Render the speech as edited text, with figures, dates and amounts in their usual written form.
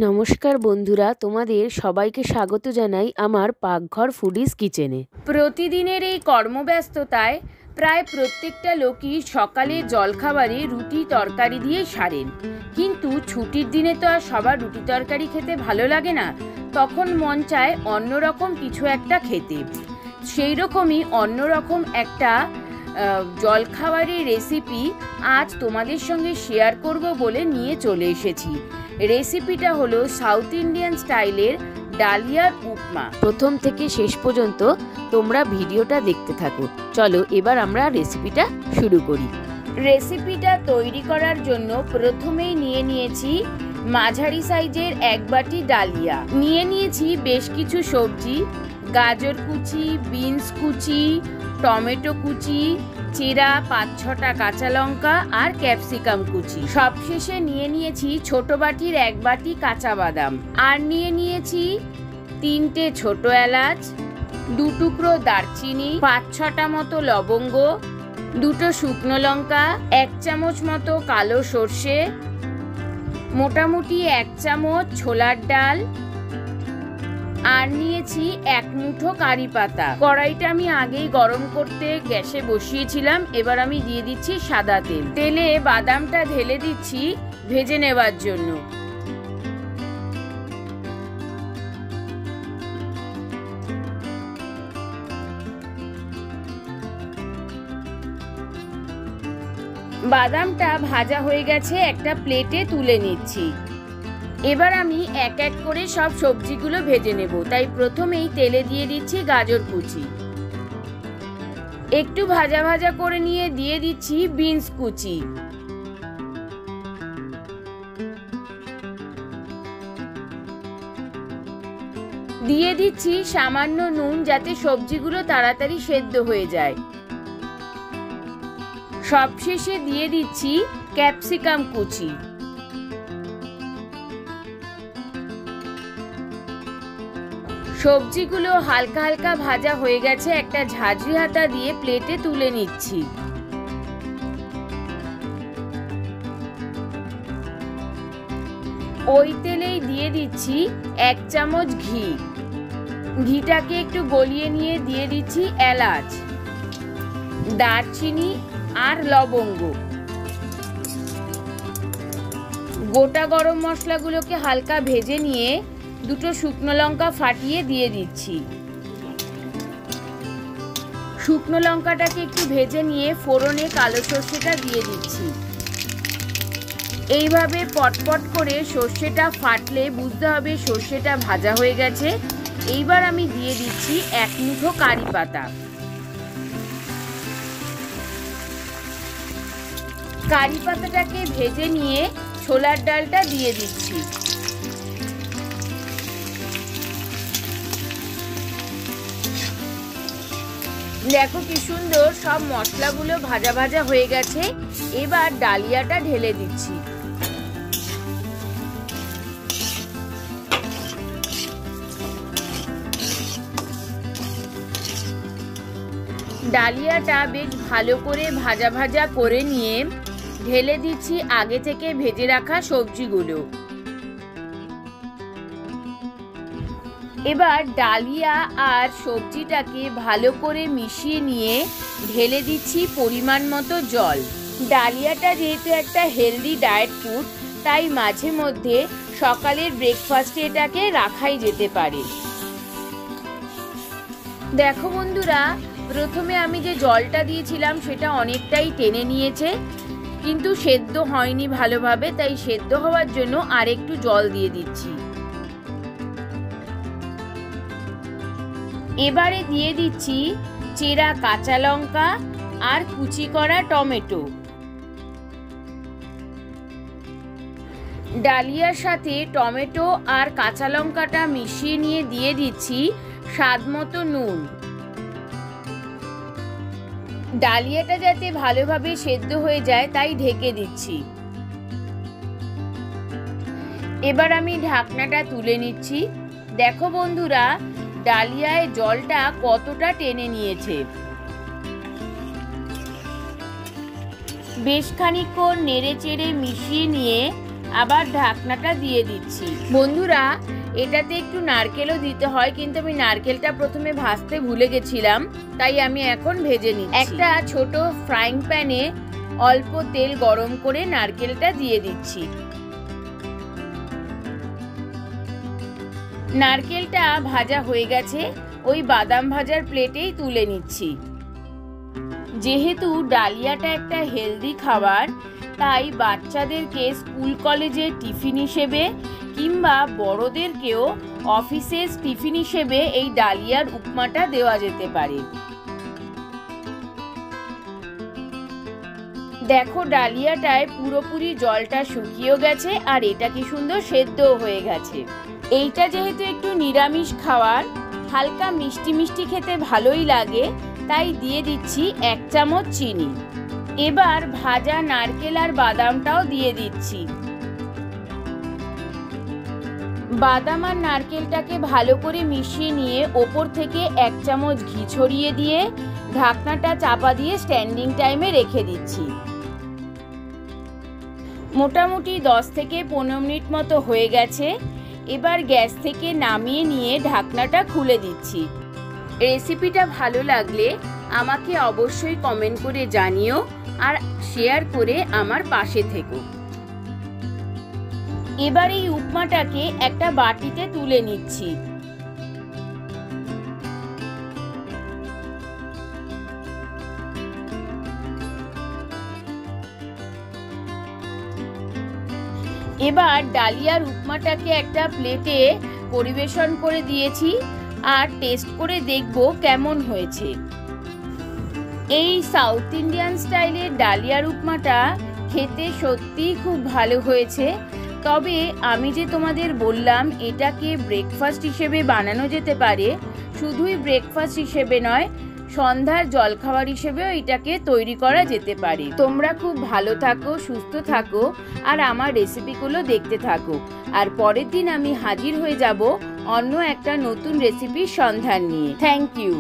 নমস্কার বন্ধুরা, তোমাদের সবাইকে স্বাগত জানাই আমার পাকঘর ফুডিজ কিচেনে। প্রতিদিনের এই কর্মব্যস্ততায় প্রায় প্রত্যেকটা লোকই সকালে জলখাবারে রুটি তরকারি দিয়ে সারেন, কিন্তু ছুটির দিনে তো আর সবার রুটি তরকারি খেতে ভালো লাগে না। তখন মন চায় অন্যরকম কিছু একটা খেতে। সেই রকমই অন্যরকম একটা জলখাবারের রেসিপি আজ তোমাদের সঙ্গে শেয়ার করব বলে নিয়ে চলে এসেছি। রেসিপিটা হলো সাউথ ইন্ডিয়ান স্টাইলের ডালিয়ার উপমা। প্রথম থেকে শেষ পর্যন্ত তোমরা ভিডিওটা দেখতে থাকো। চলো এবার আমরা রেসিপিটা শুরু করি। রেসিপিটা তৈরি করার জন্য প্রথমেই নিয়ে নিয়েছি মাঝারি সাইজের এক বাটি ডালিয়া, নিয়ে নিয়েছি বেশ কিছু সবজি, গাজর কুচি, বিনস কুচি, টমেটো কুচি, চিরা ৫-৬টা কাঁচা লঙ্কা আর ক্যাপসিকাম কুচি। সবশেষে নিয়ে নিয়েছি ছোট বাটির এক বাটি কাঁচা বাদাম, আর নিয়ে নিয়েছি ৩টে ছোট এলাচ, ২ টুকরো দারচিনি, ৫-৬টা মতো লবঙ্গ, ২টো শুকনো লঙ্কা, ১ চামচ মতো কালো সর্ষে, মোটামুটি ১ চামচ ছোলার ডাল, আর নিয়েছি ১ মুঠো কারি পাতা। কড়াইটা আমি আগেই গরম করতে গ্যাসে বসিয়েছিলাম। এবার আমি দিয়ে দিচ্ছি সাদা তেল। তেলে বাদামটা ঢেলে দিচ্ছি ভেজে নেবার জন্য। বাদামটা ভাজা হয়ে গেছে, একটা প্লেটে তুলে নিচ্ছি। এবার আমি এক এক করে সব সবজিগুলো ভেজে নেব। তাই প্রথমেই তেলে দিয়ে দিচ্ছি গাজর কুচি, একটু ভাজা ভাজা করে নিয়ে দিয়ে দিচ্ছি বিনস কুচি, দিয়ে দিচ্ছি সামান্য নুন যাতে সবজিগুলো তাড়াতাড়ি সেদ্ধ হয়ে যায়। সবশেষে দিয়ে দিচ্ছি ক্যাপসিকাম কুচি। সবজিগুলো হালকা হালকা ভাজা হয়ে গেছে, একটা ঝাঁঝরি হাতা দিয়ে প্লেটে তুলে নিচ্ছি। ওই তেলেই দিয়ে দিচ্ছি ১ চামচ ঘি। ঘিটাকে একটু গলিয়ে নিয়ে দিয়ে দিচ্ছি এলাচ, দারচিনি আর লবঙ্গ। গোটা গরম মশলাগুলোকে হালকা ভেজে নিয়ে 2টো শুকনো লঙ্কা ফাটিয়ে দিয়ে দিচ্ছি। শুকনো লঙ্কাটাকে একটু ভেজে নিয়ে ফোড়নে কালো সর্ষেটা দিয়ে দিচ্ছি। এইভাবে পটপট করে সর্ষেটা ফাটলে বুঝতে হবে সর্ষেটা ভাজা হয়ে গেছে। এইবার আমি দিয়ে দিচ্ছি ১ মুঠো কারি পাতা। কারি পাতাটাকে ভেজে নিয়ে ছোলার ডালটা দিয়ে দিচ্ছি। দেখো কি সুন্দর সব মশলাগুলো ভাজা ভাজা হয়ে গেছে। এবার ডালিয়াটা ঢেলে দিচ্ছি। ডালিয়াটা বেশ ভালো করে ভাজা ভাজা করে নিয়ে ঢেলে দিচ্ছি আগে থেকে ভেজে রাখা সবজিগুলো। এবার ডালিয়া আর সবজিটাকে ভালো করে মিশিয়ে নিয়ে ঢেলে দিচ্ছি পরিমাণ মতো জল। ডালিয়াটা যেহেতু একটা হেলদি ডায়েট ফুড, তাই মাঝে মধ্যে সকালের ব্রেকফাস্টে এটাকে রাখাই যেতে পারে। দেখো বন্ধুরা, প্রথমে আমি যে জলটা দিয়েছিলাম সেটা অনেকটাই টেনে নিয়েছে, কিন্তু সেদ্ধ হয়নি ভালোভাবে। তাই সেদ্ধ হওয়ার জন্য আরেকটু জল দিয়ে দিচ্ছি। এবারে দিয়ে দিচ্ছি চেরা কাঁচা লঙ্কা আর কুচি করা টমেটো। ডালিয়ার সাথে টমেটো আর কাঁচা লঙ্কাটা মিশিয়ে নিয়ে দিয়ে দিচ্ছি স্বাদ মতো নুন। ডালিয়াটা যাতে ভালোভাবে সেদ্ধ হয়ে যায় তাই ঢেকে দিচ্ছি। এবার আমি ঢাকনাটা তুলে নিচ্ছি। দেখো বন্ধুরা, ডালিয়ায় জলটা কতটা টেনে নিয়েছে। বেশ খানিকক্ষণ নেড়ে চেড়ে মিশিয়ে নিয়ে আবার ঢাকনাটা দিয়ে দিচ্ছি। বন্ধুরা, এটাতে একটু নারকেলও দিতে হয়, কিন্তু আমি নারকেলটা প্রথমে ভাজতে ভুলে গেছিলাম, তাই আমি এখন ভেজে নিচ্ছি। একটা ছোট ফ্রাইং প্যানে অল্প তেল গরম করে নারকেলটা দিয়ে দিচ্ছি। নারকেলটা ভাজা হয়ে গেছে, ওই বাদাম ভাজার প্লেটেই তুলে নিচ্ছি। যেহেতু ডালিয়াটা একটা হেলদি খাবার, তাই বাচ্চাদেরকে স্কুল কলেজে টিফিন হিসেবে কিংবা বড়দেরকেও অফিসের টিফিন হিসেবে এই ডালিয়ার উপমাটা দেওয়া যেতে পারে। দেখো, ডালিয়াটায় পুরোপুরি জলটা শুকিয়েও গেছে আর এটা কি সুন্দর সেদ্ধও হয়ে গেছে। এইটা যেহেতু একটু নিরামিষ খাবার, হালকা মিষ্টি মিষ্টি খেতে ভালোই লাগে, তাই দিয়ে দিচ্ছি 1 চামচ চিনি। এবার ভাজা নারকেল আর বাদামটাও দিয়ে দিচ্ছি। বাদাম আর নারকেলটাকে ভালো করে মিশিয়ে নিয়ে ওপর থেকে 1 চামচ ঘি ছড়িয়ে দিয়ে ঢাকনাটা চাপা দিয়ে স্ট্যান্ডিং টাইমে রেখে দিচ্ছি। মোটামুটি 10 থেকে 15 মিনিট মতো হয়ে গেছে। এবার গ্যাস থেকে নামিয়ে নিয়ে ঢাকনাটা খুলে দিচ্ছি। রেসিপিটা ভালো লাগলে আমাকে অবশ্যই কমেন্ট করে জানিও আর শেয়ার করে আমার পাশে থেকো। এবার এই উপমাটাকে একটা বাটিতে তুলে নিচ্ছি। এবার ডালিয়ার উপমাটাকে একটা প্লেটে পরিবেশন করে দিয়েছি আর টেস্ট করে দেখব কেমন হয়েছে। এই সাউথ ইন্ডিয়ান স্টাইলের ডালিয়ার উপমাটা খেতে সত্যিই খুব ভালো হয়েছে। তবে আমি যে তোমাদের বললাম এটাকে ব্রেকফাস্ট হিসেবে বানানো যেতে পারে, শুধুই ব্রেকফাস্ট হিসেবে নয়, সন্ধ্যার জলখাবার হিসেবেও এটাকে তৈরি করা যেতে পারে। তোমরা খুব ভালো থাকো, সুস্থ থাকো আর আমার রেসিপিগুলো দেখতে থাকো। আর পরের দিন আমি হাজির হয়ে যাব অন্য একটা নতুন রেসিপির সন্ধান নিয়ে। Thank you.